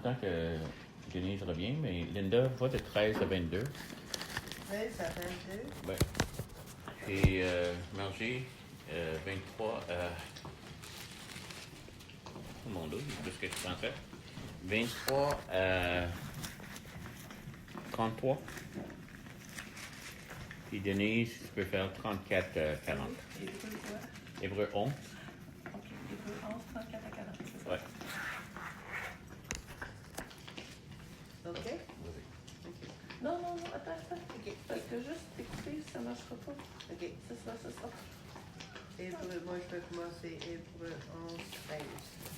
temps que Denise revient, mais Linda va de 13 à 22. 13 à 22. Oui. Et Margie, 23 à... Oh mon Dieu, c'est ce que je pensais. 23 à 33. Puis Denise, tu peux faire 34 à 40. Hébreu quoi? Hébreu 11. OK. Hébreu 11, 34 à 40, c'est ça? Ouais. OK? Vas-y. OK. Non, attends. OK. Parce que juste écouter, ça ne marchera pas. OK. C'est ça. Hébreu, moi, je vais commencer Hébreu 11, 13.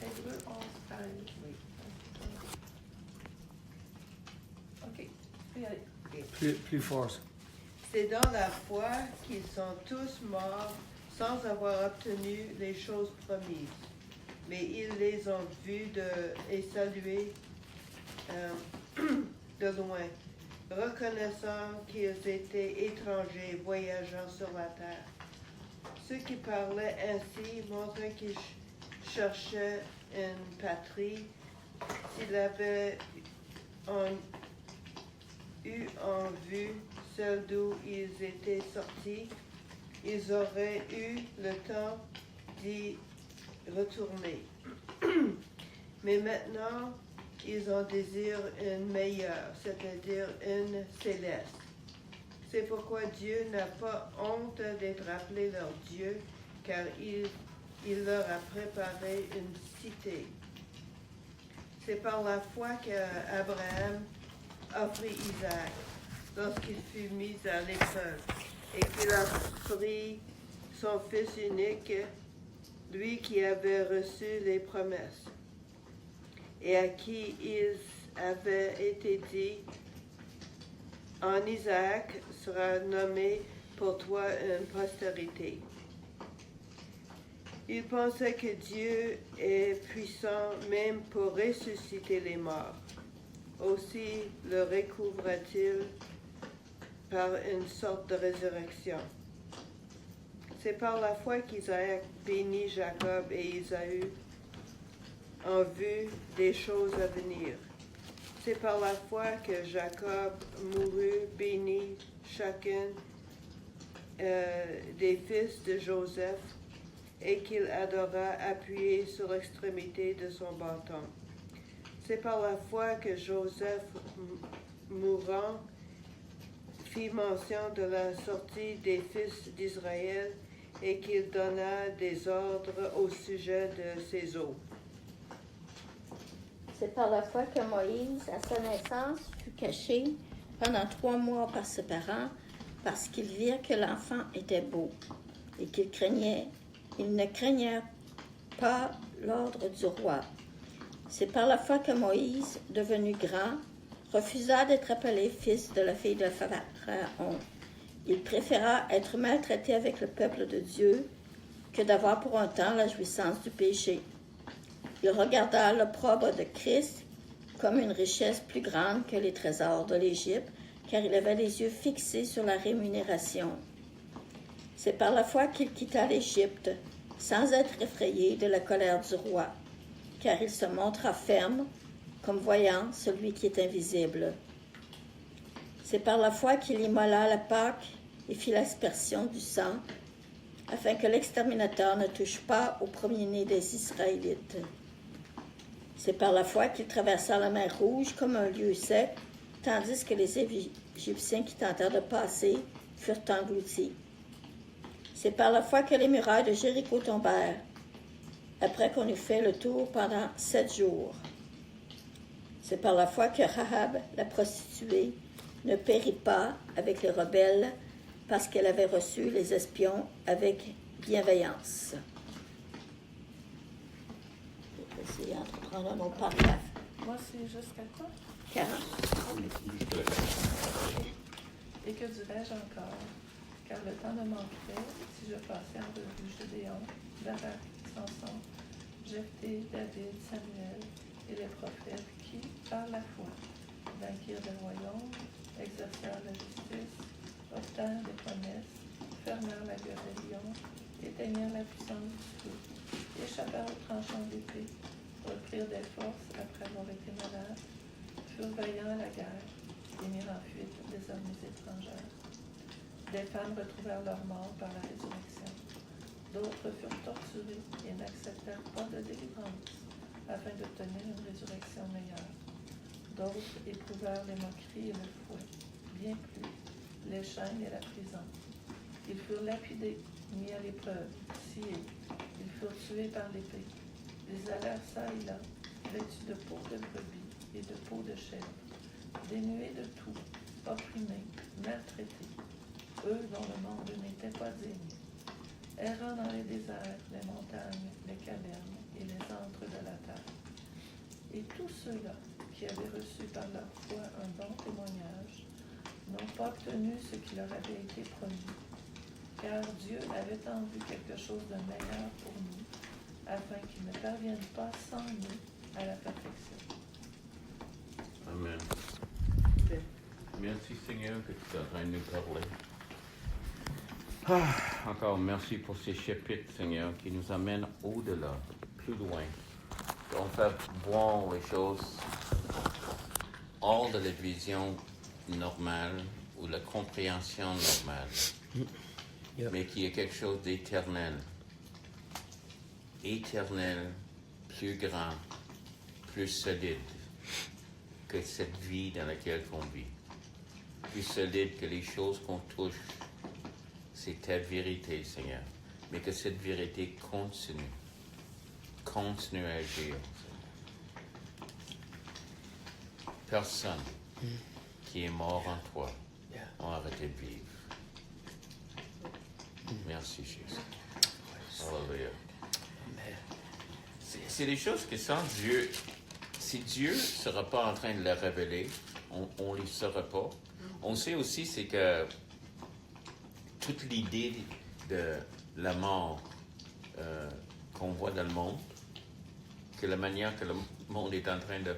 Hébreu 11, 13. Oui. OK. Tu peux y aller. Plus fort. C'est dans la foi qu'ils sont tous morts sans avoir obtenu les choses promises. Mais ils les ont vus et salués de loin, reconnaissant qu'ils étaient étrangers voyageant sur la terre. Ceux qui parlaient ainsi montraient qu'ils cherchaient une patrie. S'ils avaient eu en vue celle d'où ils étaient sortis, ils auraient eu le temps d'y retourner. Mais maintenant, ils en désirent une meilleure, c'est-à-dire une céleste. C'est pourquoi Dieu n'a pas honte d'être appelé leur Dieu, car il leur a préparé une cité. C'est par la foi qu'Abraham offrit Isaac lorsqu'il fut mis à l'épreuve et qu'il a pris son fils unique, lui qui avait reçu les promesses et à qui il avait été dit, en Isaac sera nommé pour toi une postérité. Il pensait que Dieu est puissant même pour ressusciter les morts. Aussi le recouvra-t-il par une sorte de résurrection. C'est par la foi qu'Isaac bénit Jacob et Ésaü en vue des choses à venir. C'est par la foi que Jacob mourut, bénit chacun des fils de Joseph et qu'il adora appuyé sur l'extrémité de son bâton. C'est par la foi que Joseph, mourant, fit mention de la sortie des fils d'Israël et qu'il donna des ordres au sujet de ses os. C'est par la foi que Moïse, à sa naissance, fut caché pendant 3 mois par ses parents parce qu'ils virent que l'enfant était beau et ils ne craignaient pas l'ordre du roi. C'est par la foi que Moïse, devenu grand, refusa d'être appelé fils de la fille de Pharaon. Il préféra être maltraité avec le peuple de Dieu que d'avoir pour un temps la jouissance du péché. Il regarda l'opprobre de Christ comme une richesse plus grande que les trésors de l'Égypte, car il avait les yeux fixés sur la rémunération. C'est par la foi qu'il quitta l'Égypte, sans être effrayé de la colère du roi, car il se montra ferme, comme voyant celui qui est invisible. C'est par la foi qu'il immola la Pâque et fit l'aspersion du sang, afin que l'exterminateur ne touche pas au premier-né des Israélites. C'est par la foi qu'il traversa la mer Rouge comme un lieu sec, tandis que les Égyptiens qui tentèrent de passer furent engloutis. C'est par la foi que les murailles de Jéricho tombèrent, après qu'on eut fait le tour pendant 7 jours. C'est par la foi que Rahab, la prostituée, ne périt pas avec les rebelles, parce qu'elle avait reçu les espions avec bienveillance. Je vais essayer d'entreprendre un autre paragraphe. Moi, c'est jusqu'à quoi? 40. Et que dirais-je encore? Car le temps ne manquerait si je passais en revue Gédéon, Barak, Samson, Jephthé, David, Samuel et les prophètes qui, par la foi, vainquirent des royaumes, exercèrent la justice, obtinrent des promesses, fermèrent la gueule des lions, éteignirent la puissance du feu, échappèrent aux tranchants d'épée, reprirent des forces après avoir été malades, furent vaillants à la guerre et mirent en fuite des armées étrangères. Des femmes retrouvèrent leur mort par la résurrection. D'autres furent torturées et n'acceptèrent pas de délivrance afin d'obtenir une résurrection meilleure. D'autres éprouvèrent les moqueries et le fouet, bien plus les chaînes et la prison. Ils furent lapidés, mis à l'épreuve, sciés. Ils furent tués par l'épée. Ils allèrent çà et là, vêtus de peau de brebis et de peau de chèvre, dénués de tout, opprimés, maltraités, eux dont le monde n'était pas digne, errant dans les déserts, les montagnes, les cavernes et les antres de la terre. Et tous ceux-là qui avaient reçu par leur foi un bon témoignage n'ont pas obtenu ce qui leur avait été promis, car Dieu avait en vue quelque chose de meilleur pour nous, afin qu'ils ne parviennent pas sans nous à la perfection. Amen. Amen. Merci Seigneur que tu es en train de nous parler. Encore merci pour ces chapitres, Seigneur, qui nous amènent au-delà, plus loin. On fait voir les choses hors de la vision normale ou la compréhension normale, mais qui est quelque chose d'éternel. Éternel, plus grand, plus solide que cette vie dans laquelle on vit. Plus solide que les choses qu'on touche. C'est ta vérité, Seigneur. Mais que cette vérité continue. Continue à agir. Personne qui est mort en toi n'a arrêté de vivre. Merci, Jésus. Alléluia. C'est des choses que sans Dieu, si Dieu ne sera pas en train de les révéler, on ne les saura pas. On sait aussi, c'est que toute l'idée de la mort qu'on voit dans le monde, que la manière que le monde est en train de...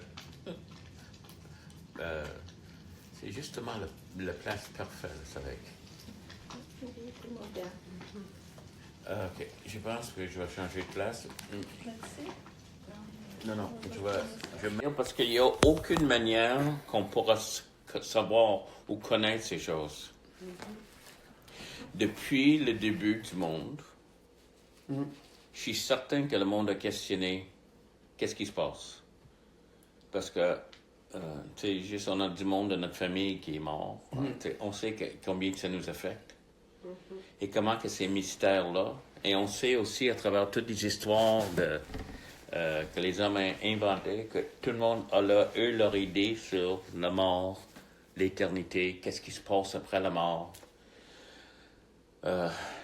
c'est justement la place parfaite, vous savez. OK. Je pense que je vais changer de place. Merci. Non, je vais parce qu'il n'y a aucune manière qu'on pourra savoir ou connaître ces choses. Depuis le début du monde, je suis certain que le monde a questionné qu'est-ce qui se passe. Parce que, tu sais, juste on a du monde de notre famille qui est mort. On sait combien ça nous affecte. Et comment que ces mystères-là, et on sait aussi à travers toutes les histoires que les hommes ont inventées, que tout le monde a leur idée sur la mort, l'éternité, qu'est-ce qui se passe après la mort.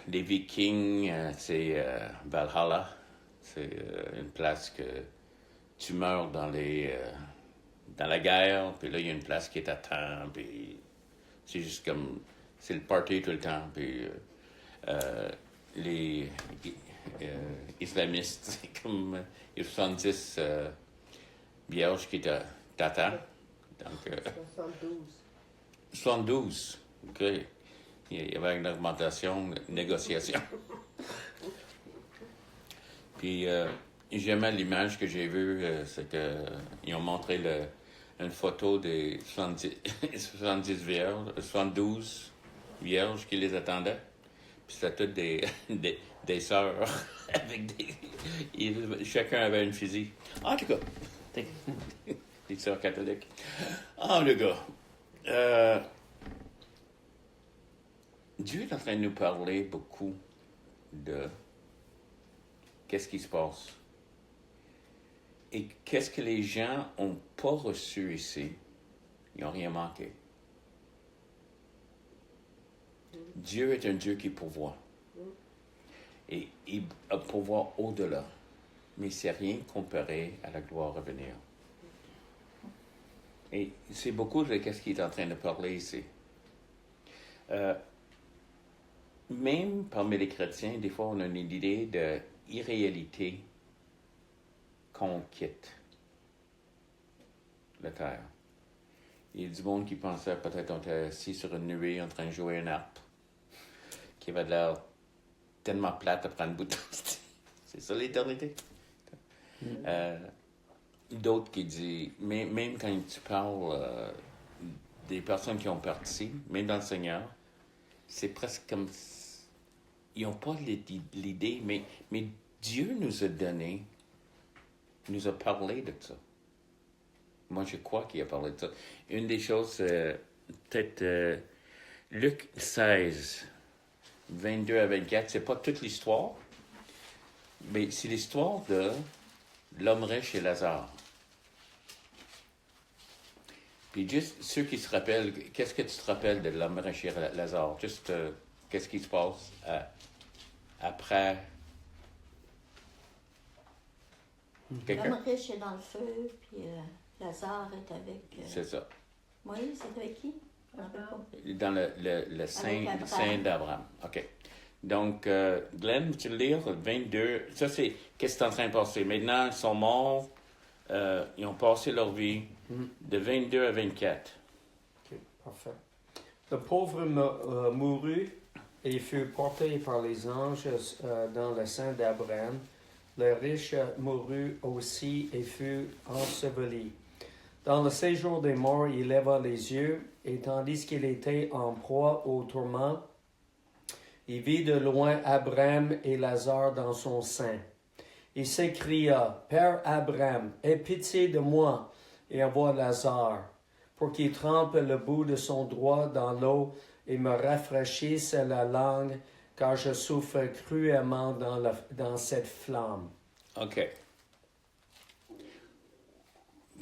Les Vikings, c'est Valhalla, c'est une place que tu meurs dans la guerre, puis là il y a une place qui est à temps, puis c'est juste comme... C'est le party tout le temps. Puis les islamistes, c'est comme les 70 vierges qui t'attendent. Donc, 72. OK. Il y avait une augmentation, une négociation. Puis j'aimais l'image que j'ai vue, c'est qu'ils ont montré une photo des 70 vierges, 72 vierges qui les attendaient. Puis c'était toutes des sœurs avec chacun avait une fusil. En tout cas, des sœurs catholiques. En tout cas, Dieu est en train de nous parler beaucoup de qu'est-ce qui se passe. Et qu'est-ce que les gens n'ont pas reçu ici? Ils n'ont rien manqué. Dieu est un Dieu qui pourvoit. Et il pourvoit au-delà. Mais c'est rien comparé à la gloire à venir. Et c'est beaucoup de ce qu'il est en train de parler ici. Même parmi les chrétiens, des fois, on a une idée d'irréalité qu'on quitte la terre. Il y a du monde qui pensait peut-être qu'on était assis sur une nuée en train de jouer une harpe, qui avait l'air tellement plate à prendre bout de... C'est ça l'éternité. d'autres qui disent, même quand tu parles des personnes qui ont parti, même dans le Seigneur, c'est presque comme ils n'ont pas l'idée, mais Dieu nous a donné, nous a parlé de ça. Moi, je crois qu'il a parlé de ça. Une des choses, peut-être Luc 16, 22 à 24, c'est pas toute l'histoire, mais c'est l'histoire de l'homme riche et Lazare. Puis juste ceux qui se rappellent, qu'est-ce que tu te rappelles de l'homme riche et Lazare? Juste qu'est-ce qui se passe après? Quelqu'un? L'homme riche est dans le feu, puis Lazare est avec... C'est ça. Moïse, c'est avec qui? Je me rappelle pas. Dans le sein Abraham. d'Abraham. OK. Donc, Glenn, tu veux lire 22? Ça, c'est qu'est-ce qui est en train de passer. Maintenant, ils sont morts. Ils ont passé leur vie de 22 à 24. OK, parfait. Le pauvre mourut et fut porté par les anges dans le sein d'Abraham. Le riche mourut aussi et fut enseveli. Dans le séjour des morts, il leva les yeux, et tandis qu'il était en proie au tourment, il vit de loin Abraham et Lazare dans son sein. Il s'écria, « Père Abraham, aie pitié de moi, et envoie Lazare, pour qu'il trempe le bout de son doigt dans l'eau et me rafraîchisse la langue, car je souffre cruellement dans cette flamme. » OK.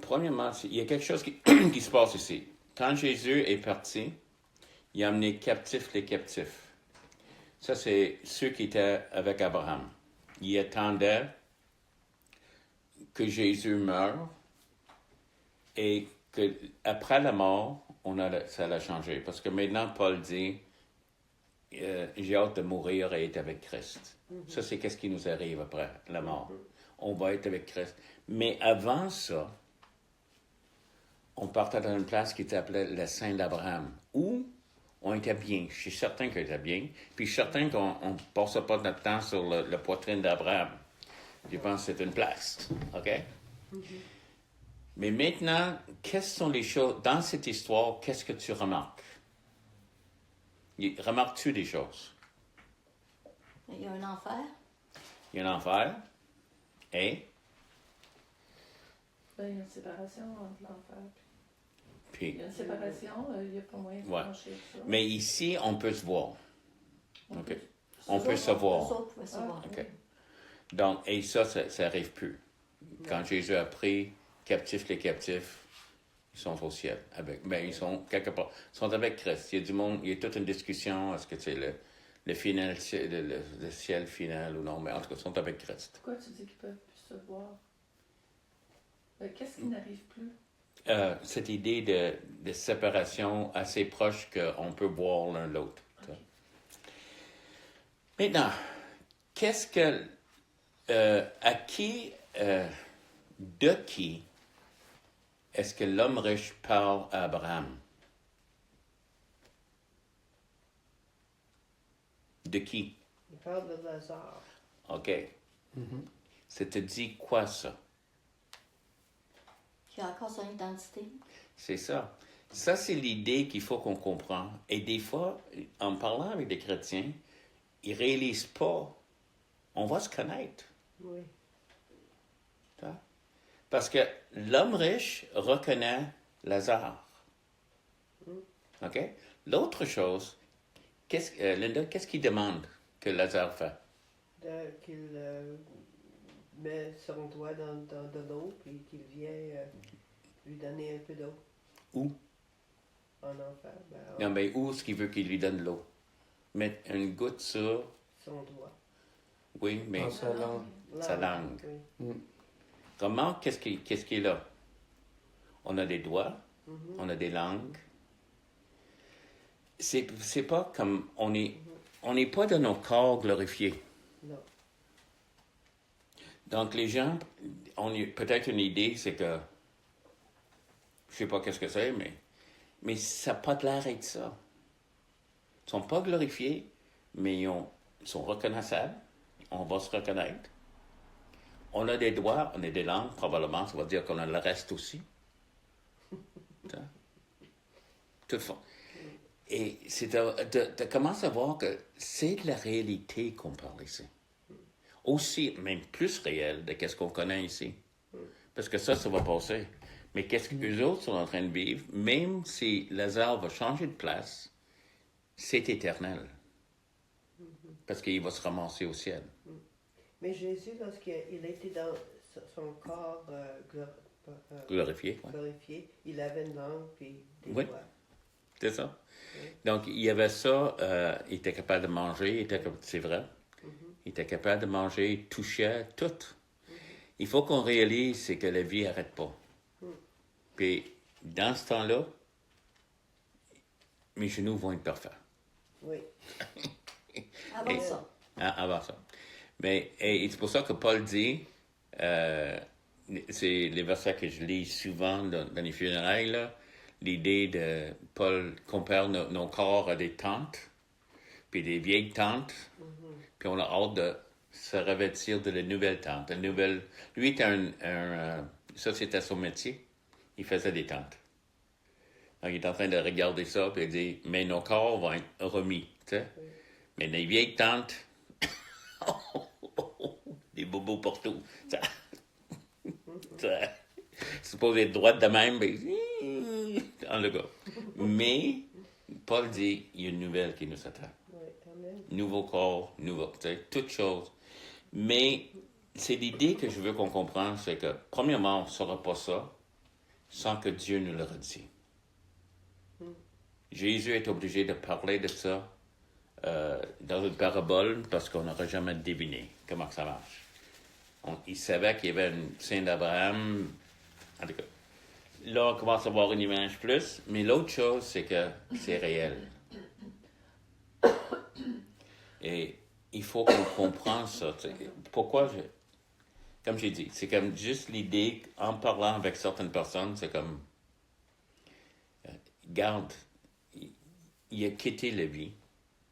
Premièrement, il y a quelque chose qui, qui se passe ici. Quand Jésus est parti, il a amené captifs les captifs. Ça, c'est ceux qui étaient avec Abraham. Il attendait que Jésus meure et qu'après la mort, ça l'a changé. Parce que maintenant, Paul dit, j'ai hâte de mourir et être avec Christ. Ça, c'est qu'est-ce qui nous arrive après la mort. On va être avec Christ. Mais avant ça, on partait dans une place qui s'appelait le Sein d'Abraham, où on était bien. Je suis certain qu'on était bien. Puis je suis certain qu'on ne passait pas notre temps sur la poitrine d'Abraham. Je pense que c'est une place. OK? Mais maintenant, quelles sont les choses... Dans cette histoire, qu'est-ce que tu remarques? Remarques-tu des choses? Il y a un enfer. Il y a un enfer. Et? Ben, il y a une séparation entre l'enfer. Puis, Il y a une séparation, il n'y a pas moyen de Ouais. franchir ça. mais ici, on peut se voir. OK? On Eux peut autres, se voir. eux autres pouvaient se voir. OK. Donc, et ça n'arrive plus. Quand Jésus a pris captifs les captifs, ils sont au ciel. Ils sont quelque part. Ils sont avec Christ. Il y a du monde, il y a toute une discussion. Est-ce que c'est le final, le ciel final ou non? Mais en tout cas, ils sont avec Christ. Pourquoi tu dis qu'ils peuvent plus se voir? Qu'est-ce qui n'arrive plus? Cette idée de séparation assez proche qu'on peut voir l'un l'autre. Ok. Maintenant, qu'est-ce que... à qui... de qui est-ce que l'homme riche parle à Abraham? De qui? Il parle de Lazare. OK. Ça te dit quoi, ça? Qui a encore son identité. C'est ça. Ça, c'est l'idée qu'il faut qu'on comprenne. Et des fois, en parlant avec des chrétiens, ils ne réalisent pas. On va se connaître. Oui. Ça? Parce que l'homme riche reconnaît Lazare. OK? L'autre chose, Linda, qu'est-ce qu'il demande que Lazare fait? Qu'il met son doigt dans de l'eau puis qu'il vient lui donner un peu d'eau Où? en enfer. Non, mais où est-ce qu'il veut qu'il lui donne l'eau? Mettre une goutte sur... Son doigt. Oui, mais Dans sa langue. sa langue. Oui. Remarque qu'est-ce qui est là? On a des doigts, on a des langues. C'est pas comme... On n'est pas dans nos corps glorifiés. Non. Donc, les gens, peut-être une idée, c'est que... Je sais pas qu'est-ce que c'est, mais ça n'a pas de l'air d'être ça. Ils sont pas glorifiés, mais ils sont reconnaissables. On va se reconnaître. On a des doigts, on a des langues, probablement, ça veut dire qu'on a le reste aussi. Tout fond. Et c'est de commencer à voir que c'est de la réalité qu'on parle ici. Aussi, même plus réel de qu'est-ce qu'on connaît ici. Parce que ça va passer. Mais qu'est-ce que les autres sont en train de vivre, même si Lazare va changer de place, c'est éternel. Parce qu'il va se ramasser au ciel. Mais Jésus, lorsqu'il était dans son corps Glorifié, ouais. glorifié, il avait une langue puis des Oui. doigts. C'est ça. Oui. Donc, il y avait ça, il était capable de manger, c'est vrai. Il était capable de manger, il touchait tout. Il faut qu'on réalise, c'est que la vie n'arrête pas. Puis, dans ce temps-là, mes genoux vont être parfaits. Oui. Avant ça. Avant ça. Mais et c'est pour ça que Paul dit, c'est les versets que je lis souvent dans les funérailles, là, l'idée de Paul compare nos corps à des tentes, puis des vieilles tentes, puis on a hâte de se revêtir de la nouvelle tente. Lui était ça c'était son métier, il faisait des tentes. Donc il est en train de regarder ça, puis il dit, mais nos corps vont être remis, tu sais. Mais les vieilles tentes, des bobos partout. Ça c'est supposé être droite de même, mais en le gars. Mais Paul dit, il y a une nouvelle qui nous attend. Oui, amen. Nouveau corps, toute chose. Mais c'est l'idée que je veux qu'on comprenne, c'est que, premièrement, on ne saura pas ça sans que Dieu nous le redise. Jésus est obligé de parler de ça dans une parabole parce qu'on n'aurait jamais deviné comment ça marche. Il savait qu'il y avait une scène d'Abraham. En tout cas, là, on commence à voir une image plus, mais l'autre chose, c'est que c'est réel. Et il faut qu'on comprenne ça. Pourquoi comme j'ai dit, c'est comme juste l'idée, en parlant avec certaines personnes, c'est comme, garde, il a quitté la vie,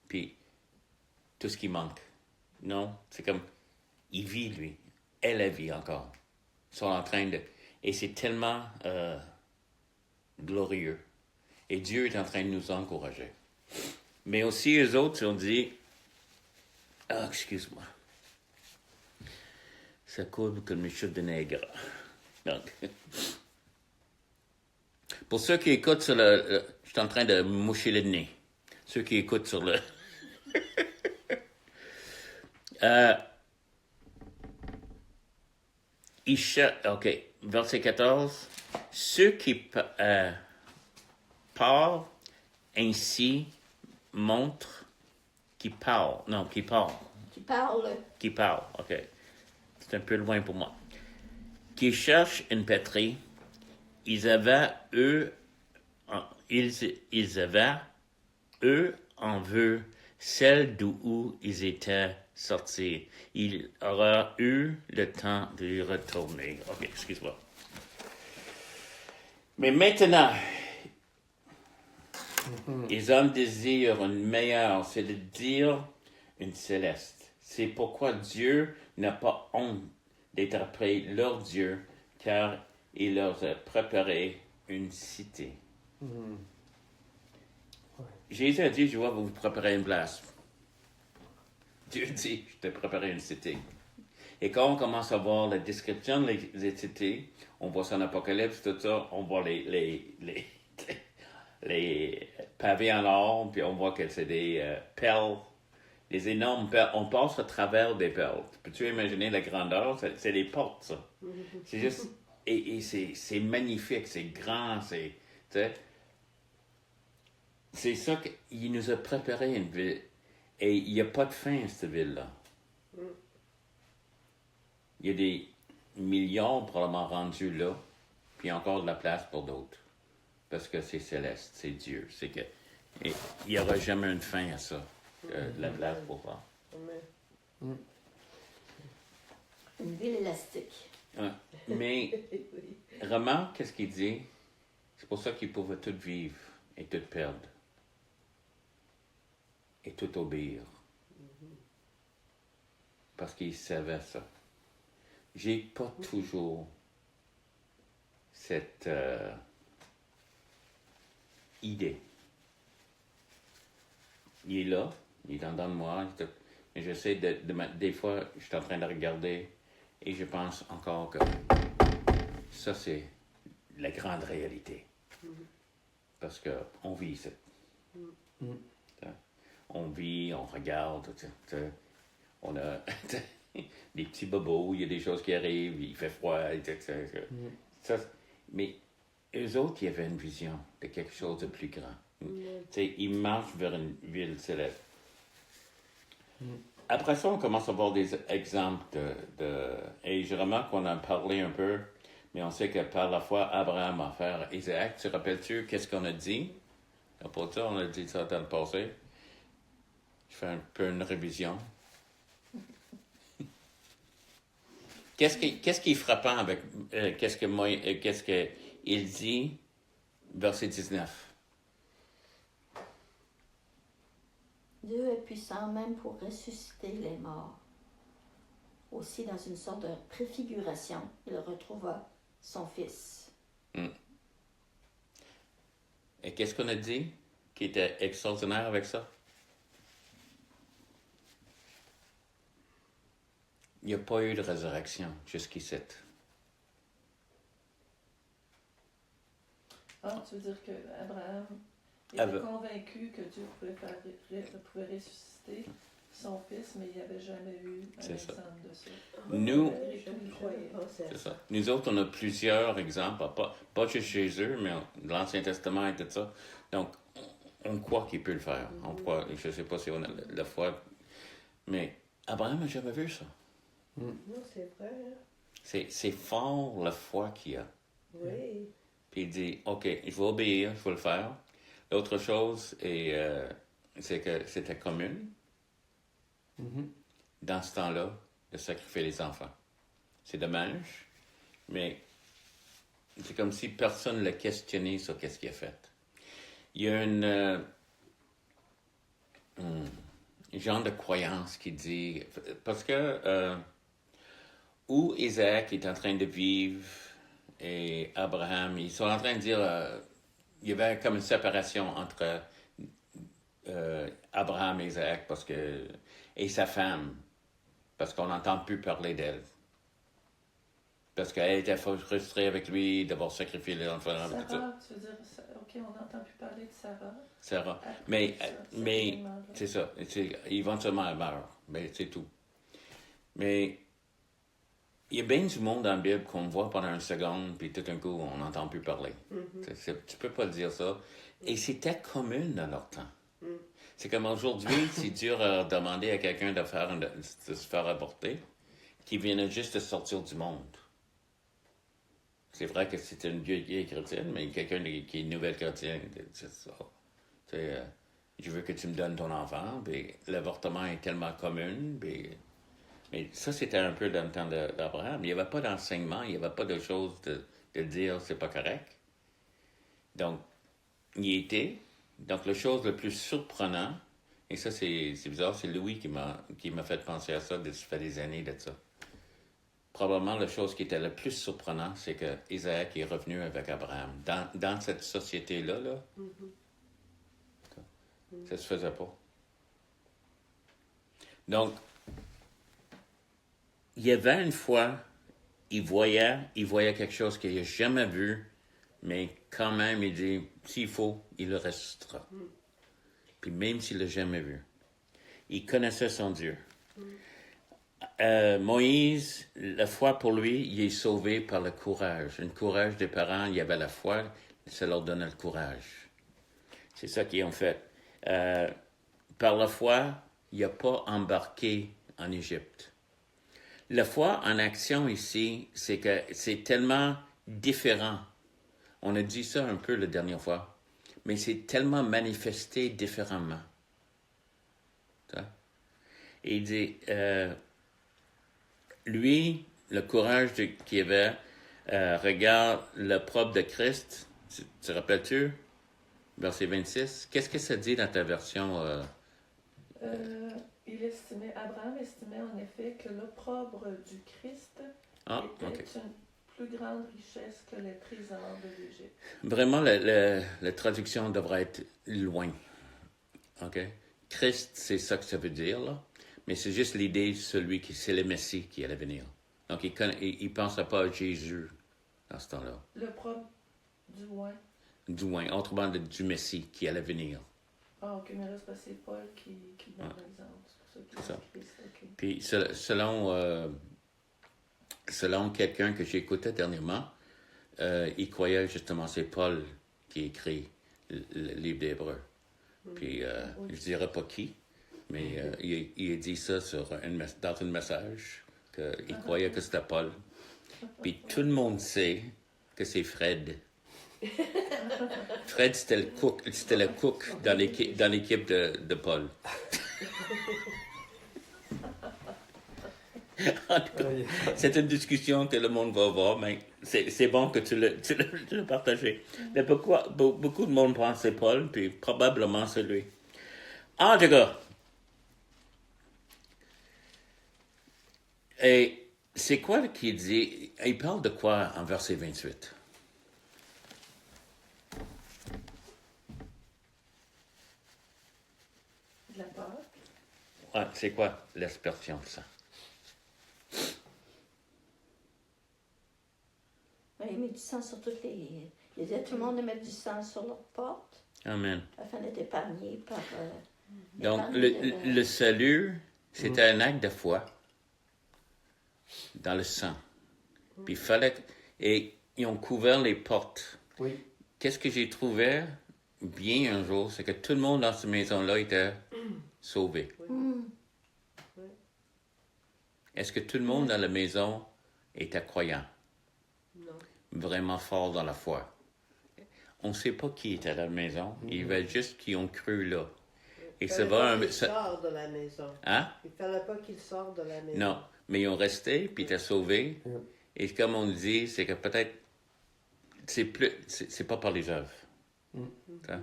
puis tout ce qui manque. Non, c'est comme, il vit, lui. Elle la vit encore. Ils sont en train de... Et c'est tellement glorieux. Et Dieu est en train de nous encourager. Mais aussi, eux autres, on dit... Ah, excuse-moi. Ça coule comme une chute de nègre. Donc... Pour ceux qui écoutent sur je suis en train de moucher le nez. Ceux qui écoutent sur le... OK, verset 14. Ceux qui parlent ainsi montrent qui parlent. Non, qui parlent. Qui parlent, OK. C'est un peu loin pour moi. Qui cherchent une patrie, ils avaient, eux, en vue celle d'où ils étaient sortis. Il aura eu le temps de y retourner. OK, excuse-moi. Mais maintenant, ils ont désir une meilleure, c'est-à-dire une céleste. C'est pourquoi Dieu n'a pas honte d'être après leur Dieu, car il leur a préparé une cité. Jésus a dit, je vais vous préparer une place. Dieu dit, je t'ai préparé une cité. Et quand on commence à voir la description des cités, on voit ça en Apocalypse, tout ça, on voit les pavés en or, puis on voit que c'est des perles, des énormes perles. On passe à travers des perles. Peux-tu imaginer la grandeur? C'est des portes, ça. C'est juste... Et c'est magnifique, c'est grand, c'est ça qu'il nous a préparé une ville. Et il n'y a pas de fin à cette ville-là. Il y a des millions probablement rendus là, puis encore de la place pour d'autres. Parce que c'est céleste, c'est Dieu. C'est que il n'y aura jamais une fin à ça, de la place pour ça. Amen. Une ville élastique. Ouais. Mais remarque qu'est-ce qu'il dit. C'est pour ça qu'ils pouvaient tout vivre et tout perdre. Et tout obéir. Parce qu'ils savaient ça. j'ai pas toujours cette idée. Il est là, il est en dedans de moi, mais j'essaie des fois, je suis en train de regarder et je pense encore que ça, c'est la grande réalité. Parce qu'on vit ça. On vit, on regarde, on a des petits bobos, il y a des choses qui arrivent, il fait froid, ça, mais eux autres, ils avaient une vision de quelque chose de plus grand. Ils marchent vers une ville céleste. Après ça, on commence à voir des exemples et je remarque qu'on en parlait un peu, mais on sait que par la foi, Abraham a fait Isaac. Tu te rappelles-tu qu'est-ce qu'on a dit? Pour ça, on a dit ça dans le passé. Je fais un peu une révision. Qu'est-ce qui est frappant avec qu'est-ce qu'il dit, verset 19? Dieu est puissant même pour ressusciter les morts. Aussi, dans une sorte de préfiguration, il retrouva son fils. Et qu'est-ce qu'on a dit qui était extraordinaire avec ça? Il n'y a pas eu de résurrection jusqu'ici. Ah, tu veux dire qu'Abraham était convaincu que Dieu pouvait ressusciter son fils, mais il n'y avait jamais eu un exemple de ça. Nous, C'est ça. Nous autres, on a plusieurs exemples, pas juste Jésus, mais de l'Ancien Testament et tout ça. Donc, on croit qu'il peut le faire. On croit, je ne sais pas si on a la foi, mais Abraham n'a jamais vu ça. Non, c'est vrai. C'est fort la foi qu'il a. Oui. Puis il dit, OK, je vais obéir, je vais le faire. L'autre chose, c'est que c'était commune, dans ce temps-là, de sacrifier les enfants. C'est dommage, mais c'est comme si personne ne l'a questionné sur qu'est-ce qu'il a fait. Il y a un genre de croyance qui dit, parce que où Isaac est en train de vivre et Abraham, ils sont en train de dire, il y avait comme une séparation entre Abraham et Isaac et sa femme, parce qu'on n'entend plus parler d'elle. Parce qu'elle était frustrée avec lui d'avoir sacrifié les enfants. Sarah, tu veux dire, OK, on n'entend plus parler de Sarah. Sarah. Après Mais c'est ça. Éventuellement, elle meurt. Mais c'est tout. Mais il y a bien du monde dans la Bible qu'on voit pendant une seconde, puis tout d'un coup, on n'entend plus parler. Tu peux pas dire ça. Et c'était commun dans leur temps. C'est comme aujourd'hui, c'est dur à demander à quelqu'un de se faire avorter, qui vient juste de sortir du monde. C'est vrai que c'était une vieille chrétienne, mais quelqu'un qui est une nouvelle chrétienne, c'est ça. Je veux que tu me donnes ton enfant, puis l'avortement est tellement commun, puis... Mais ça, c'était un peu dans le temps d'Abraham. Il n'y avait pas d'enseignement, il n'y avait pas de choses de dire c'est pas correct. Donc, il était. Donc, la chose la plus surprenante, et ça, c'est bizarre, c'est Louis qui m'a fait penser à ça, ça fait des années de ça. Probablement, la chose qui était la plus surprenante, c'est que Isaac est revenu avec Abraham. Dans cette société-là, ça se faisait pas. Donc, il y avait une fois, il voyait quelque chose qu'il n'a jamais vu, mais quand même, il dit, s'il faut, il le restera. Puis même s'il ne l'a jamais vu, il connaissait son Dieu. Moïse, la foi pour lui, il est sauvé par le courage. Le courage des parents, il y avait la foi, ça leur donnait le courage. C'est ça qu'ils ont fait. Par la foi, il n'a pas embarqué en Égypte. La foi en action ici, c'est que c'est tellement différent. On a dit ça un peu la dernière fois, mais c'est tellement manifesté différemment. Et il dit, lui, le courage qu'il avait, regarde le propre de Christ, tu te rappelles-tu? Verset 26. Qu'est-ce que ça dit dans ta version? Abraham estimait en effet que l'opprobre du Christ Ah, était OK. une plus grande richesse que les trésors de l'Égypte. Vraiment, la traduction devrait être loin. OK? Christ, c'est ça que ça veut dire, là. Mais c'est juste l'idée de celui qui, c'est le Messie qui allait venir. Donc, il ne pensait pas à Jésus à ce temps-là. Le propre du loin. Du moins, autrement, du Messie qui allait venir. Ah, ok, mais là, c'est parce que c'est Paul qui donne Ouais. l'exemple. C'est pour C'est ça ça. qu'il dit Christ. Ok. Puis, selon quelqu'un que j'ai écouté dernièrement, il croyait justement c'est Paul qui écrit le livre d'Hébreux. Puis, je dirais pas qui, mais il a dit ça dans un message, qu'il croyait que c'était Paul. Puis tout le monde sait que c'est Fred. Fred, c'était le cook dans l'équipe de Paul. En tout cas, c'est une discussion que le monde va avoir, mais c'est bon que tu l'as partagé. Mais beaucoup de monde pense que c'est Paul, puis probablement c'est lui. En tout cas, et c'est quoi qu'il dit? Il parle de quoi en verset 28? De la peur. Ouais, c'est quoi l'expression de ça? Il met du sang sur toutes les. Il disait tout le monde de mettre du sang sur leurs portes Amen. afin d'être épargné par. Donc, épargné de le salut, c'était un acte de foi dans le sang. Puis il fallait. Et ils ont couvert les portes. Oui. Qu'est-ce que j'ai trouvé bien un jour, c'est que tout le monde dans cette maison-là était sauvé. Est-ce que tout le monde dans la maison était croyant? Non. Vraiment fort dans la foi? On ne sait pas qui était dans la maison. Il y avait juste qui ont cru là. Et Il ça fallait va pas un... qu'il ça- sorte de la maison. Hein? Il fallait pas qu'il sorte de la maison. Non. Mais ils ont resté, puis ils étaient sauvés. Yeah. Et comme on dit, c'est que peut-être c'est pas par les œuvres. Ça.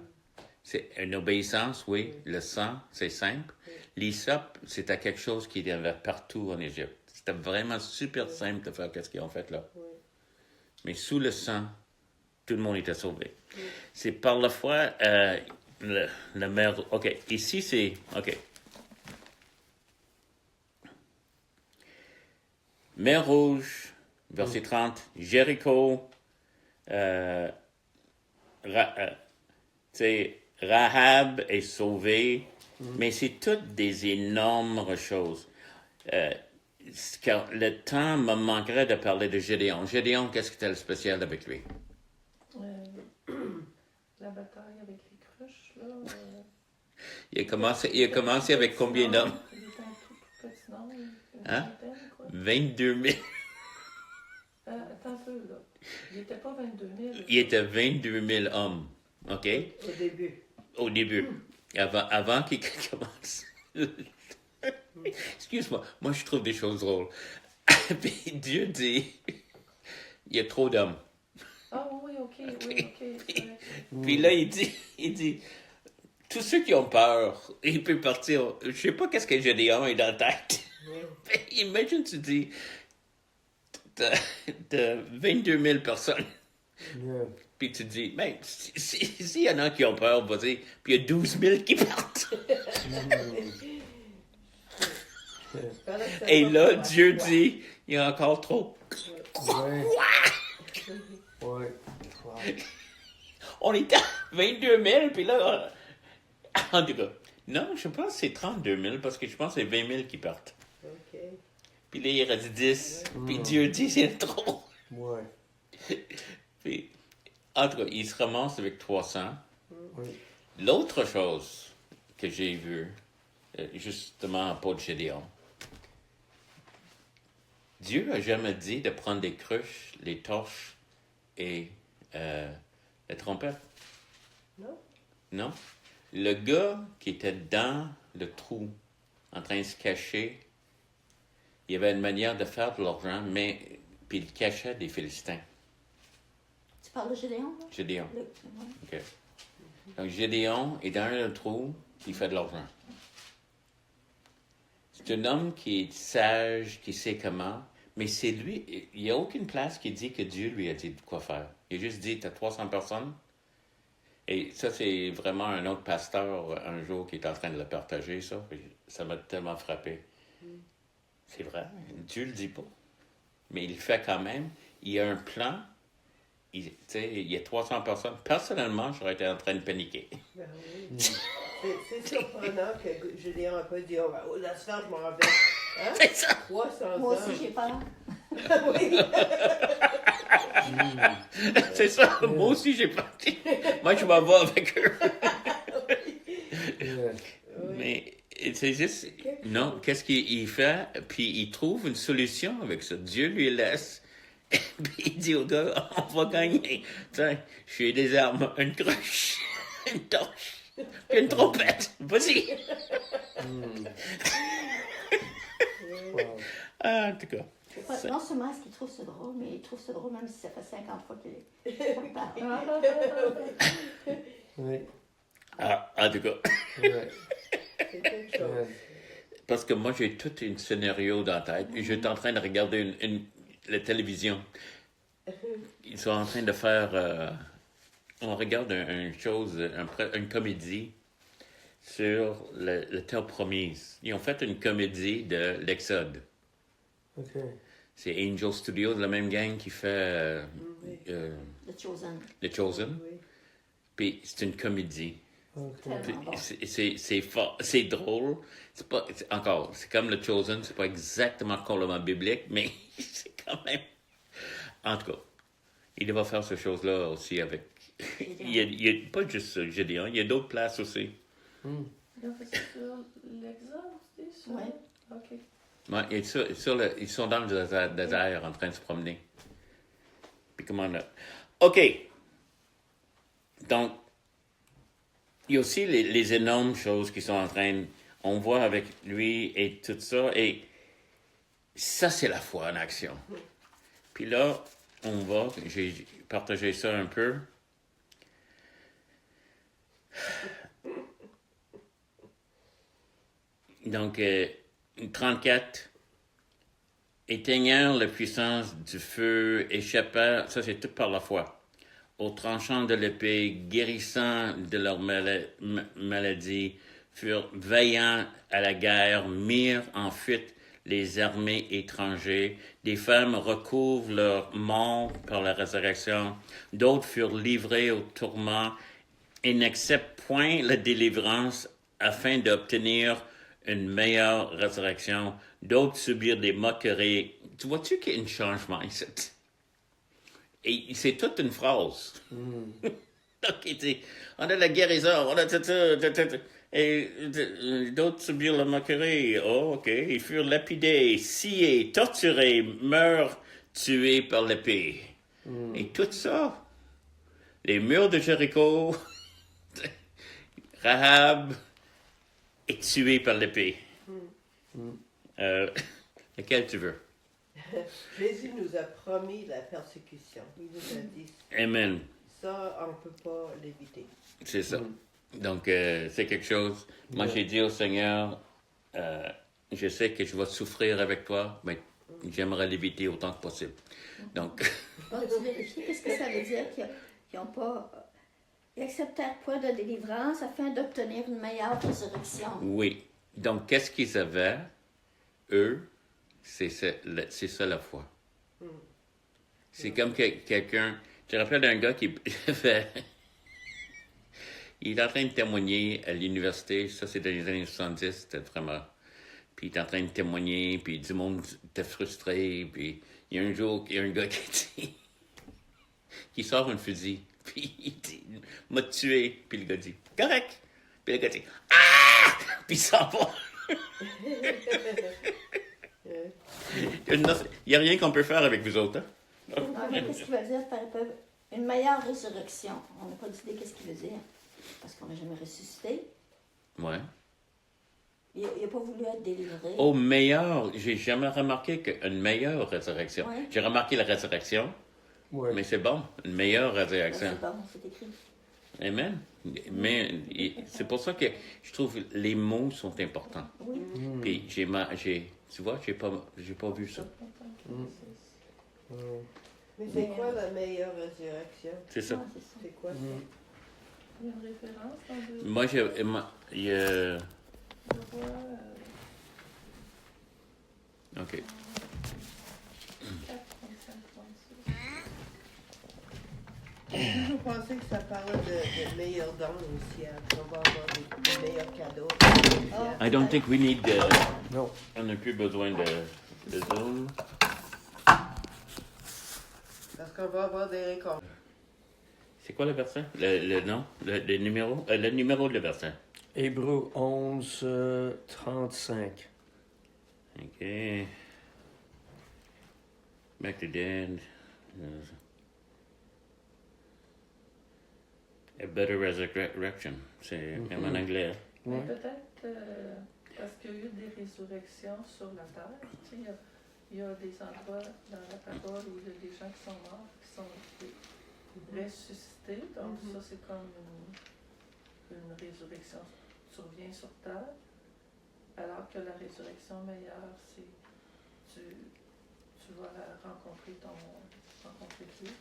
C'est une obéissance, oui. Le sang, c'est simple. L'hysope, c'était quelque chose qui y avait partout en Égypte. C'était vraiment super simple de faire ce qu'ils ont fait là. Oui. Mais sous le sang, tout le monde était sauvé. C'est par la foi, la mer... OK, ici c'est... OK. Mer Rouge, verset 30, Jéricho, Rahab est sauvée, mais c'est toutes des énormes choses. Car le temps me manquerait de parler de Gédéon. Gédéon, qu'est-ce qui était le spécial avec lui? La bataille avec les cruches, là. Il a commencé avec combien d'hommes? Il était un tout petit nombre. Une Hein? vingtaine, quoi. 22 000. Attends un peu, là. Il n'était pas 22 000. Il était 22 000 hommes, OK? Au début. Au début. Avant qu'il commence. Excuse-moi, moi je trouve des choses drôles. Puis Dieu dit, il y a trop d'hommes. Ah oui, ok, oui, ok. c'est vrai. Puis là, il dit, tous ceux qui ont peur, ils peuvent partir. Je sais pas qu'est-ce que Gédéon est dans la tête. Imagine, tu dis, t'as 22 000 personnes. Yeah. Puis tu dis, ben, s'il y en a qui ont peur, vas-y. Puis il y a 12 000 qui partent. Fallait que ça Et soit là, pour Dieu la foi. dit, il y a encore trop. Ouais. Ouais. Wow. On est à 22 000, puis là, en tout cas, non, je pense que c'est 32 000, parce que je pense que c'est 20 000 qui partent. OK. Puis là, il reste 10, puis Dieu dit, c'est trop. Ouais. Puis, en tout cas, il se ramasse avec 300. Oui. L'autre chose que j'ai vue, justement à propos de Gédéon, Dieu n'a jamais dit de prendre des cruches, les torches et la trompette. Non? Non. Le gars qui était dans le trou, en train de se cacher, il y avait une manière de faire de l'argent, mais puis il cachait des Philistins. Tu parles de Gédéon, là? Gédéon. Ouais. OK. Donc Gédéon est dans le trou, il fait de l'argent. C'est un homme qui est sage, qui sait comment, Mais c'est lui, il n'y a aucune place qui dit que Dieu lui a dit quoi faire. Il a juste dit, tu as 300 personnes. Et ça, c'est vraiment un autre pasteur, un jour, qui est en train de le partager, ça. Puis ça m'a tellement frappé. C'est vrai, Dieu le dit pas. Mais il le fait quand même. Il y a un plan. Il y a 300 personnes. Personnellement, j'aurais été en train de paniquer. Ben oui. C'est surprenant que Julien n'a pas dit, oh, ben, la sphère, je m'en rappelle. Hein? C'est ça! 300 Moi ans. aussi, j'ai peur. Oui. C'est ça, moi aussi j'ai parti. Moi, je m'en vais avec eux. Yeah. Mais c'est juste, non, qu'est-ce qu'il fait? Puis il trouve une solution avec ça. Dieu lui laisse. Puis il dit au gars, on va gagner. Tiens, j'ai des armes, une cruche, une torche, puis une trompette. Vas-y. Wow. Ah, en tout cas. Non seulement est-ce qu'il trouve ça drôle, mais il trouve ça drôle même si ça fait 50 fois qu'il parle. Oui. Ah, en tout cas. Ouais. C'est quelque chose. Ouais. Parce que moi, j'ai tout un scénario dans la tête. Et j'étais en train de regarder la télévision. Ils sont en train de faire... on regarde une comédie sur la Terre promise. Ils ont fait une comédie de l'Exode. OK. C'est Angel Studios, la même gang qui fait The Chosen. The Chosen. Oui. Puis c'est une comédie. OK. Tellement bon. C'est fort, c'est drôle. Encore, c'est comme The Chosen, c'est pas exactement complètement biblique, mais c'est quand même... En tout cas, il devrait faire ces choses-là aussi avec... il y a pas juste Gédéon, il y a d'autres places aussi. Ils ont fait ça sur l'Exode, tu dis? Ouais. OK. Ouais, et ils sont dans le désert en train de se promener. Puis comment là? OK. Donc, il y a aussi les énormes choses qui sont en train... On voit avec lui et tout ça. Et ça, c'est la foi en action. Puis là, j'ai partagé ça un peu. Donc, 34, éteignant la puissance du feu, échappant, ça c'est tout par la foi, aux tranchants de l'épée, guérissant de leur maladie, furent vaillants à la guerre, mirent en fuite les armées étrangères. Des femmes recouvrent leur mort par la résurrection, d'autres furent livrés au tourment et n'acceptent point la délivrance afin d'obtenir une meilleure résurrection, d'autres subirent des moqueries. Tu vois-tu qu'il y a un changement ici? Et c'est toute une phrase. Donc, il dit, on a la guérison, on a tout ça, et d'autres subirent la moquerie. Oh, OK. Ils furent lapidés, sciés, torturés, meurent, tués par l'épée. Et tout ça, les murs de Jéricho, Rahab, est tué par l'épée. Lequel tu veux? Jésus nous a promis la persécution. Il nous a dit Amen. ça, on ne peut pas l'éviter. C'est ça. Donc, c'est quelque chose. Moi, j'ai dit au Seigneur, je sais que je vais souffrir avec toi, mais j'aimerais l'éviter autant que possible. Donc, Tu vérifies qu'est-ce que ça veut dire qu'ils n'ont pas... Ils acceptèrent point de délivrance afin d'obtenir une meilleure résurrection. oui. Donc, qu'est-ce qu'ils avaient, eux? C'est ça la foi. C'est comme quelqu'un... Je me rappelle d'un gars qui fait... Il est en train de témoigner à l'université, ça c'est dans les années 70, c'était vraiment... Puis il est en train de témoigner, puis du monde était frustré, puis il y a un jour, il y a un gars qui dit... qui sort un fusil, puis il dit « m'a tué », puis le gars dit « correct », puis le gars dit « ah », puis il s'en va. Il n'y a rien qu'on peut faire avec vous autres, hein? Ah, mais qu'est-ce qu'il veut dire par une meilleure résurrection? On n'a pas d'idée qu'est-ce qu'il veut dire. Parce qu'on n'a jamais ressuscité. Ouais. Il n'a pas voulu être délivré. Au meilleur, j'ai jamais remarqué qu'une meilleure résurrection. Ouais. J'ai remarqué la résurrection, Ouais. mais c'est bon, une meilleure Ben, résurrection. c'est bon, c'est écrit. Amen. Mais c'est pour ça que je trouve que les mots sont importants. Oui. Puis tu vois, j'ai pas vu ça. Mais c'est quoi la meilleure résurrection? C'est ça. Ouais, c'est ça. C'est quoi ça? Il y a une référence dans le Moi, il y a... roi. OK. 4, 35, 36. Je pensais que ça parlait de meilleurs dons aussi, hein, qu'on va avoir des meilleurs cadeaux. Ah. I don't think we need... Non. on n'a plus besoin de Zoom. Parce qu'on va avoir des récompenses. C'est quoi le verset? Le nom? Le numéro? Le numéro de le verset. Hébreux 11, 35. OK. Back to dead. A better resurrection. C'est même en anglais. Mais Ouais. peut-être parce qu'il y a eu des résurrections sur la terre. Tu sais, il y a des endroits dans la parole où il y a des gens qui sont morts, qui sont ressuscités. Donc ça, c'est comme une résurrection survient sur terre. Alors que la résurrection meilleure, c'est tu vas rencontrer Dieu.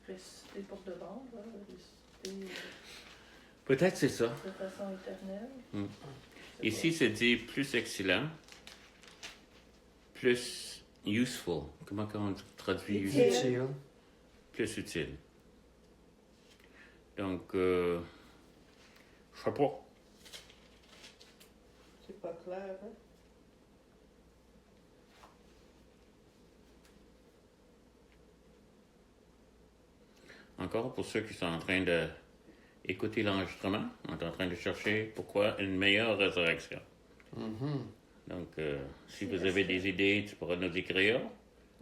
Ressuscité pour de bon, là, ressuscité Peut-être c'est ça. de façon éternelle. C'est Ici, c'est dit plus excellent, plus useful. Comment on traduit Utile. useful? Utile. Plus utile. Donc, je sais pas. C'est pas clair, hein? Encore pour ceux qui sont en train de écouter l'enregistrement, on est en train de chercher pourquoi une meilleure résurrection. Donc, si vous avez des idées, tu pourras nous écrire.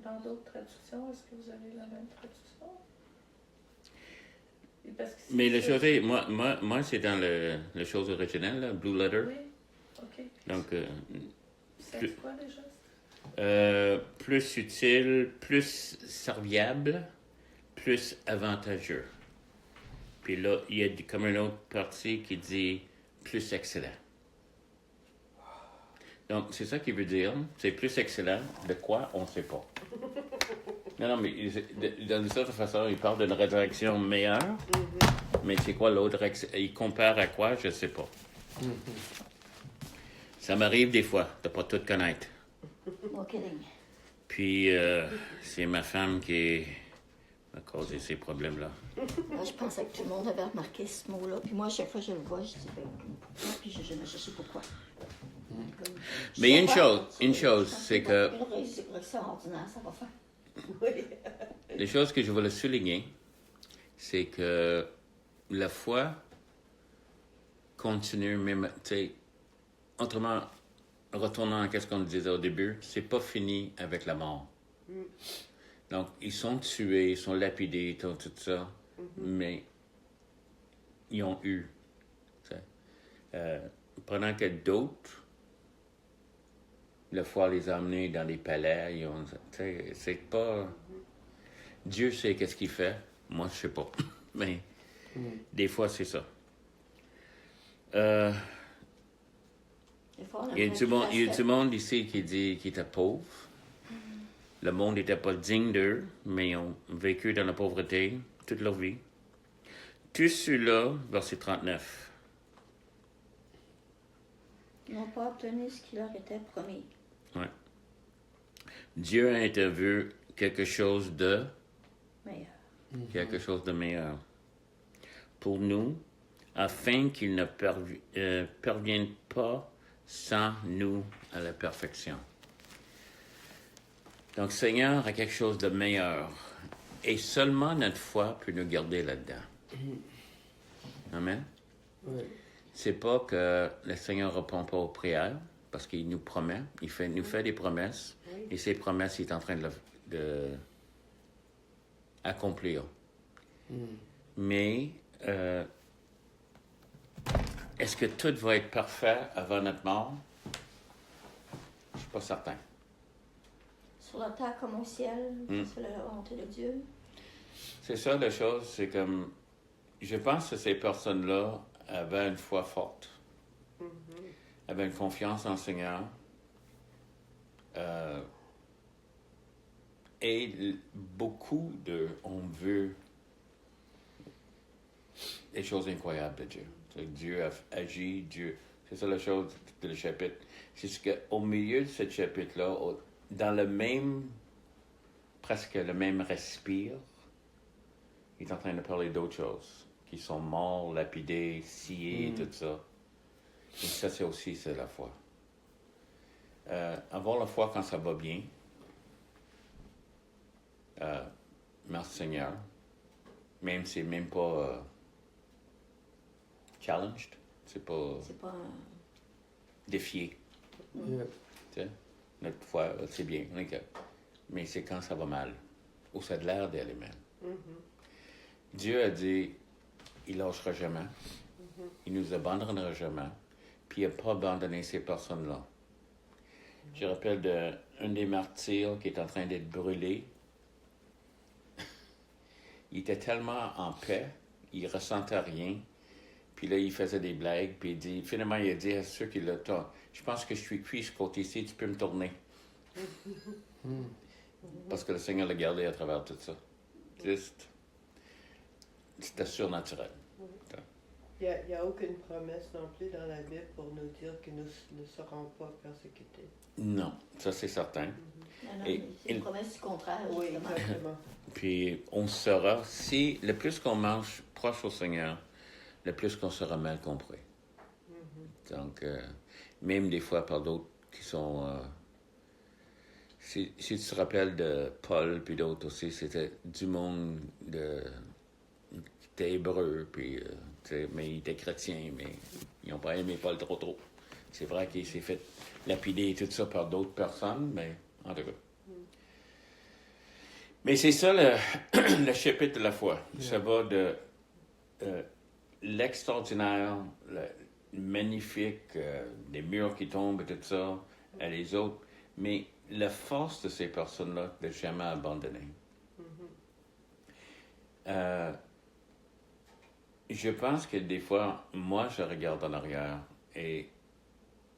Dans d'autres traductions, est-ce que vous avez la même traduction? Et parce que Mais le c'est- chose, moi c'est dans le chose originelle, là, Blue Letter. Oui, ok. Donc, C'est quoi déjà? plus utile, plus serviable, plus avantageux. Puis là, il y a comme une autre partie qui dit plus excellent. Donc, c'est ça qui veut dire, c'est plus excellent. De quoi, on ne sait pas. Non, mais d'une certaine façon, il parle d'une résurrection meilleure, mais c'est quoi l'autre? Il compare à quoi? Je ne sais pas. Ça m'arrive des fois de ne pas tout connaître. No kidding. Puis, c'est ma femme qui a causé ces problèmes-là. Moi, je pensais que tout le monde avait remarqué ce mot-là. Puis moi, à chaque fois que je le vois, je dis, ben, pourquoi? Puis je sais pourquoi. Je Mais sais une pas. chose, c'est que Une résurrection ordinaire, ça va faire. Oui. les choses que je voulais souligner, c'est que la foi continue, même, tu sais, autrement, retournant à ce qu'on disait au début, c'est pas fini avec la mort. Donc, ils sont tués, ils sont lapidés, tout ça, mais ils ont eu. Tu sais. Pendant que d'autres, la foi les a amenés dans des palais, ils ont, tu sais, c'est pas... Dieu sait qu'est-ce qu'il fait, moi je sais pas, mais des fois c'est ça. Des fois, on Il y a aimerait du monde, qu'il il y a fasse du monde ici qui dit qu'ils étaient pauvres. Le monde n'était pas digne d'eux, mais ils ont vécu dans la pauvreté toute leur vie. Tous ceux-là, verset 39. Ils n'ont pas obtenu ce qui leur était promis. Dieu a intervu quelque chose de Meilleur. pour nous, afin qu'il ne parvienne pas sans nous à la perfection. Donc, Seigneur a quelque chose de meilleur. Et seulement notre foi peut nous garder là-dedans. Amen. Oui. C'est pas que le Seigneur ne répond pas aux prières, parce qu'il nous promet, nous fait des promesses, et ces promesses, il est en train de accomplir. Mais est-ce que tout va être parfait avant notre mort? Je ne suis pas certain. Sur la terre comme au ciel, c'est la volonté de Dieu. C'est ça la chose, c'est comme, je pense que ces personnes-là avaient une foi forte, avaient une confiance en le Seigneur, Et beaucoup on veut des choses incroyables de Dieu. Dieu a agi, Dieu. C'est ça la chose de le chapitre. C'est qu'au milieu de ce chapitre-là, dans presque le même respire, il est en train de parler d'autres choses, qui sont morts, lapidés, sciés, tout ça. Et ça, c'est la foi. Avoir la foi quand ça va bien. Merci Seigneur. Même si c'est même pas challenged, c'est pas défié. Yeah. Tu sais, notre foi, c'est bien. Mais c'est quand ça va mal, ou ça a l'air d'aller mal. Dieu a dit, il lâchera jamais, il nous abandonnera jamais, puis il n'a pas abandonné ces personnes-là. Je rappelle d'un des martyrs qui est en train d'être brûlé. Il était tellement en paix, il ressentait rien. Puis là, il faisait des blagues, puis finalement, il a dit à ceux qui l'attendent, je pense que je suis cuit ce côté-ci, tu peux me tourner. Parce que le Seigneur l'a gardé à travers tout ça. Juste, c'était surnaturel. Il n'y a aucune promesse non plus dans la Bible pour nous dire que nous ne serons pas persécutés. Non, ça c'est certain. Non, Et- c'est une promesse du contraire, Oui, justement. exactement. Puis on saura, si le plus qu'on marche proche au Seigneur, le plus qu'on sera mal compris. Donc, même des fois par d'autres qui sont... si tu te rappelles de Paul, puis d'autres aussi, c'était du monde qui était hébreu, puis, mais il était chrétien, mais ils n'ont pas aimé Paul trop. C'est vrai qu'il s'est fait lapider et tout ça par d'autres personnes, mais en tout cas. Mais c'est ça le chapitre de la foi. Ça va de l'extraordinaire, le magnifique, des murs qui tombent et tout ça, à les autres, mais la force de ces personnes-là de jamais abandonner. Je pense que des fois, moi, je regarde en arrière et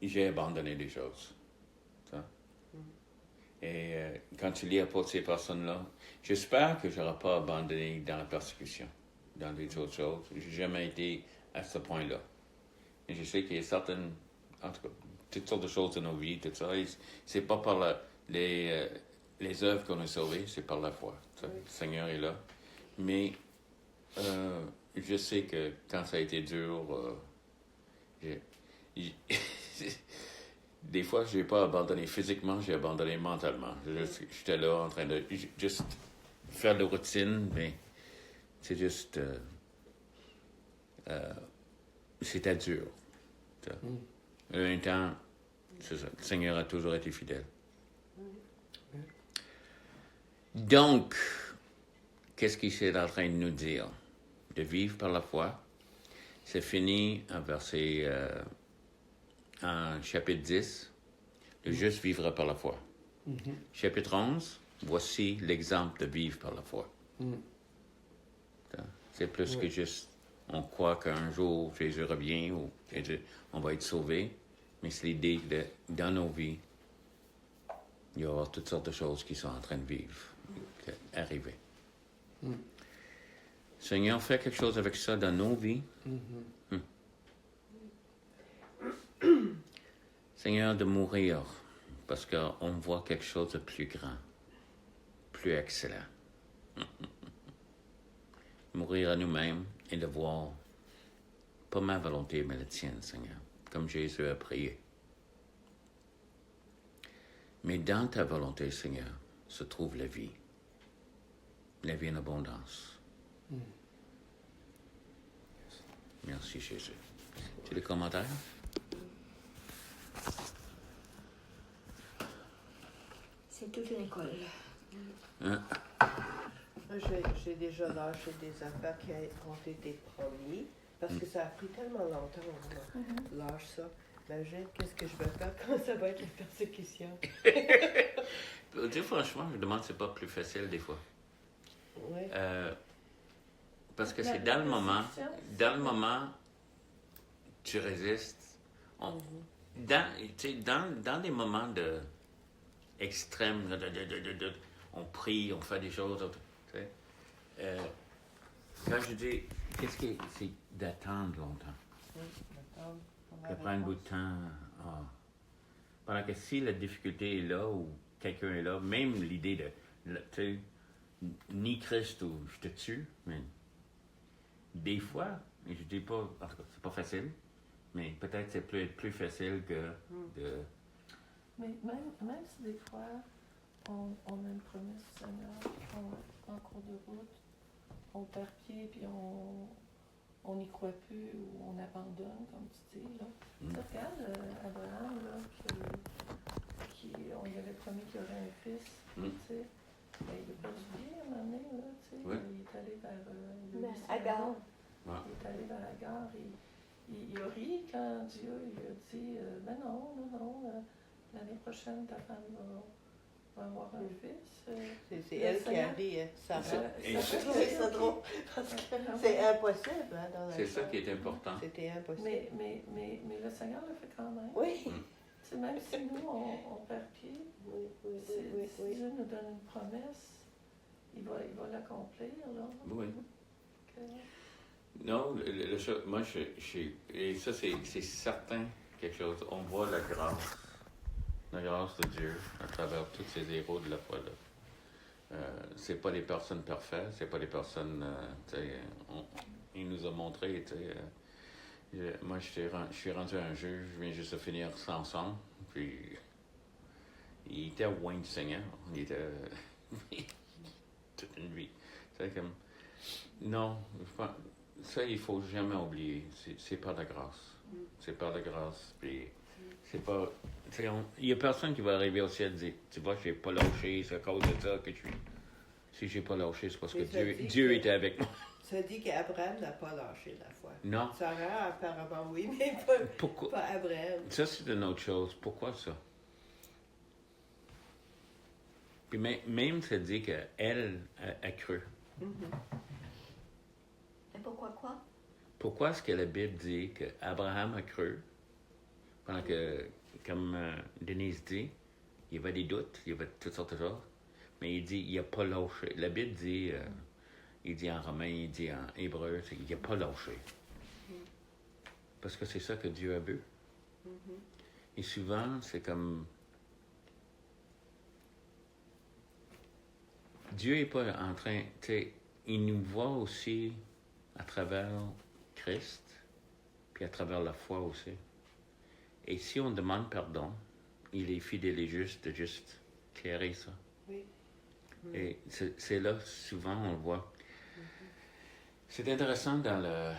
j'ai abandonné des choses. Ça. Et quand tu lis à propos de ces personnes-là, j'espère que je n'aurai pas abandonné dans la persécution, dans des autres choses. Je n'ai jamais été à ce point-là. Et je sais qu'il y a certaines, en tout cas, toutes sortes de choses dans nos vies, tout ça. C'est pas par les œuvres qu'on est sauvés, c'est par la foi. Oui. Le Seigneur est là. Mais je sais que quand ça a été dur, des fois, je n'ai pas abandonné physiquement, j'ai abandonné mentalement. J'étais là en train de juste faire de routine, mais c'est juste... c'était dur. En même temps, c'est ça. Le Seigneur a toujours été fidèle. Donc, qu'est-ce qu'il est en train de nous dire? De vivre par la foi. C'est fini en chapitre 10. Le juste vivra par la foi. Chapitre 11, voici l'exemple de vivre par la foi. C'est plus que juste, on croit qu'un jour Jésus revient ou on va être sauvé, mais c'est l'idée que dans nos vies, il y aura toutes sortes de choses qui sont en train de vivre, arriver. Seigneur, fais quelque chose avec ça dans nos vies. Seigneur, de mourir, parce qu'on voit quelque chose de plus grand, plus excellent. Mourir à nous-mêmes et de voir, pas ma volonté, mais la tienne, Seigneur, comme Jésus a prié. Mais dans ta volonté, Seigneur, se trouve la vie en abondance. Merci, Jésus. Tu as des commentaires? C'est toute une école. Moi, j'ai déjà lâché des affaires qui ont été promis parce que ça a pris tellement longtemps. Lâche ça. Imagine qu'est-ce que je vais faire quand ça va être la persécution. Dire franchement, je me demande si c'est pas plus facile des fois. Oui. Parce que c'est dans le moment, tu résistes. Dans des moments extrêmes, on prie, on fait des choses. Tu sais. Quand je dis, qu'est-ce que c'est d'attendre longtemps? Oui, d'accord. Ça prend un bout de temps. Ah. Pendant que si la difficulté est là ou quelqu'un est là, même l'idée de, tu sais, ni Christ ou je te tue, mais des fois, et je dis pas, en tout cas, c'est pas facile, mais peut-être c'est plus facile que de... Mais même si des fois, on a une promesse du Seigneur en cours de route, on perd pied, puis on n'y croit plus, ou on abandonne, comme tu dis, là. Tu regardes Abraham, là, on lui avait promis qu'il y aurait un fils, tu sais. Ben, il n'a pas du pied à un moment donné, là, tu sais. Oui. Il est allé vers Agar. Ouais. Il est allé vers Agar. Il a ri quand Dieu lui a dit ben non, l'année prochaine, ta femme va avoir un fils. C'est elle qui a ri, Sarah. Et Je trouvais ça drôle, parce que c'est impossible, hein, dans la c'est ça chair. qui est important. C'était impossible. Mais le Seigneur le fait quand même. Oui. Tu sais, même si nous, on perd pied, si Dieu nous donne une promesse, il va l'accomplir, là. Oui. Que- Non, moi, et ça, c'est certain quelque chose. On voit la grâce de Dieu à travers tous ces héros de la foi là. C'est pas des personnes parfaites, c'est pas des personnes, tu sais, il nous a montré, tu sais, moi, je suis rendu un juge, je viens juste de finir Samson, puis il était loin du Seigneur, il était toute une vie. C'est comme, non, ça, il faut jamais oublier, c'est par la grâce. C'est par la grâce, puis c'est pas... Il n'y a personne qui va arriver au ciel et dire, tu vois, je n'ai pas lâché, c'est à cause de ça que je suis... Si je n'ai pas lâché, c'est parce que Dieu était avec moi. Ça dit qu'Abraham n'a pas lâché la foi. Non. Sarah, apparemment, oui, mais Pourquoi? pas Abraham. Ça, c'est une autre chose. Pourquoi ça? Puis même, ça dit qu'elle a cru. Et pourquoi quoi? Pourquoi est-ce que la Bible dit qu'Abraham a cru, pendant que, comme Denise dit, il y avait des doutes, il y avait toutes sortes de choses, mais il dit, il n'a pas lâché. La Bible dit, il dit en romain, il dit en hébreu, c'est qu'il n'a pas lâché. Parce que c'est ça que Dieu a vu. Et souvent, c'est comme... Dieu n'est pas en train... Tu sais, il nous voit aussi à travers Christ, puis à travers la foi aussi. Et si on demande pardon, il est fidèle et juste de juste clairer ça. Oui. Et c'est là, souvent, on le voit. C'est intéressant dans le...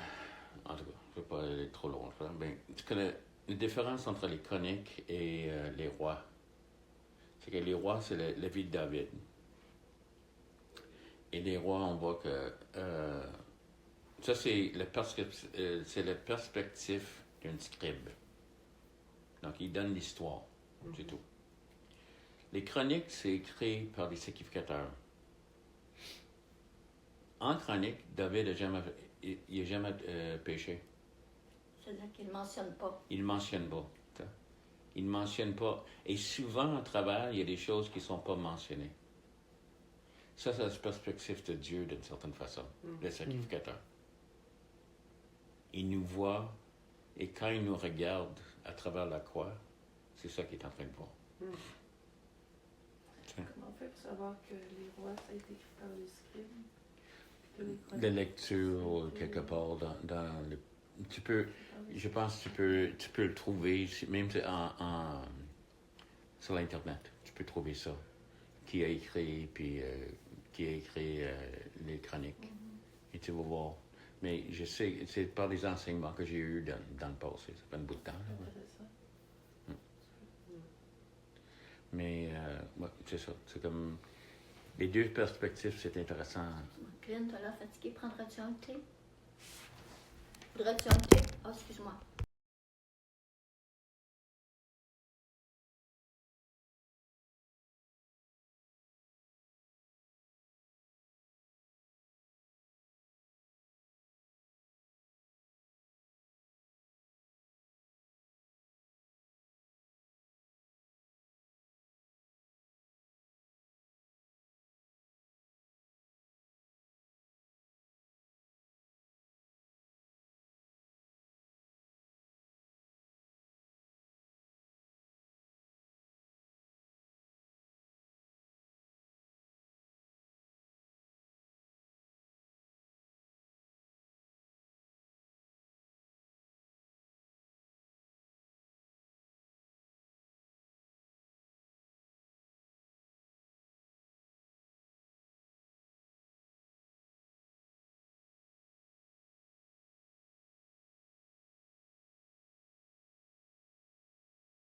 En tout cas, je ne vais pas aller trop loin. Ben, tu connais la différence entre les chroniques et les rois. C'est que les rois, c'est la vie de David. Et les rois, on voit que... ça, c'est le perspective d'un scribe. Donc, il donne l'histoire, c'est tout. Les chroniques, c'est écrit par des sacrificateurs. En chronique, David n'a jamais péché. C'est-à-dire qu'il ne mentionne pas. Il ne mentionne pas. Il ne mentionne pas. Et souvent, à travers, il y a des choses qui ne sont pas mentionnées. Ça, c'est la perspective de Dieu, d'une certaine façon, le sacrificateur. Il nous voit, et quand il nous regarde à travers la croix, c'est ça qu'il est en train de voir. Comment on fait pour savoir que les rois, ça a été écrit par les scribes? La lecture, quelque part, dans le... Tu peux... Je pense que tu peux le trouver, même sur Internet. Tu peux trouver ça. Qui a écrit, puis les chroniques. Et tu vas voir. Mais je sais, c'est par les enseignements que j'ai eus dans le passé. Ça fait un bout de temps. Là, Mais, ouais, c'est ça. C'est comme... Les deux perspectives, c'est intéressant. Clint, t'as l'air fatigué. Prendrais-tu un thé? Voudrais-tu un thé? Ah, excuse-moi.